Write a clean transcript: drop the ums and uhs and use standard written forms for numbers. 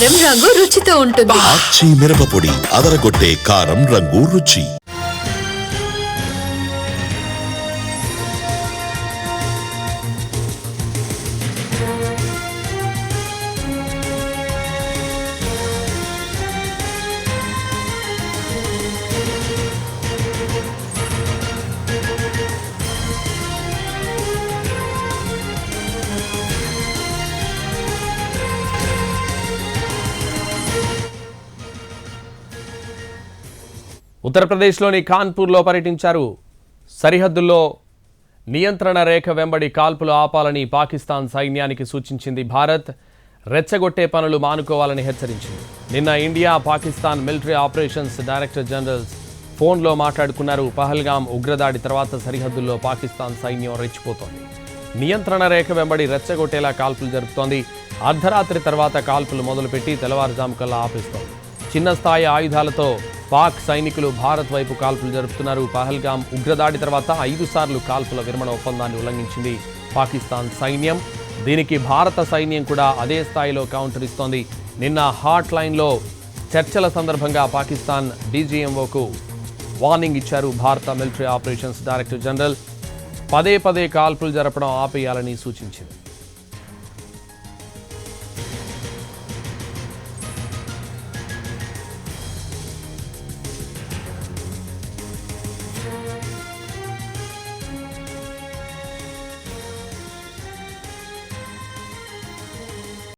కారం రంగు రుచితో ఉంటుంది. ఆచి మిరపపొడి అదరగొట్టే కారం రంగు రుచి. ఉత్తరప్రదేశ్లోని కాన్పూర్లో పర్యటించారు. సరిహద్దుల్లో నియంత్రణ రేఖ వెంబడి కాల్పులు ఆపాలని పాకిస్తాన్ సైన్యానికి సూచించింది భారత్. రెచ్చగొట్టే పనులు మానుకోవాలని హెచ్చరించింది. నిన్న India Pakistan military operations director generals ఫోన్లో మాట్లాడుకున్నారు. పహల్గాం ఉగ్రదాడి తర్వాత సరిహద్దుల్లో పాకిస్తాన్ సైన్యం రెచ్చిపోతోంది. నియంత్రణ రేఖ వెంబడి రెచ్చగొట్టేలా కాల్పులు జరుపుతోంది. అర్ధరాత్రి తర్వాత కాల్పులు మొదలుపెట్టి తెల్లవారుజాము కల్లా ఆపేస్తోంది. చిన్న స్థాయి ఆయుధాలతో పాక్ సైనికులు భారత్ వైపు కాల్పులు జరుపుతున్నారు. పహల్గాం ఉగ్రదాడి తర్వాత 5 సార్లు కాల్పుల విరమణ ఒప్పందాన్ని ఉల్లంఘించింది పాకిస్తాన్ సైన్యం. దీనికి భారత సైన్యం కూడా అదే స్థాయిలో కౌంటర్ ఇస్తోంది. నిన్న హాట్ లైన్లో చర్చల సందర్భంగా పాకిస్తాన్ డీజీఎంఓకు వార్నింగ్ ఇచ్చారు భారత మిలిటరీ ఆపరేషన్స్ డైరెక్టర్ జనరల్. పదే కాల్పులు జరపడం ఆపేయాలని సూచించింది.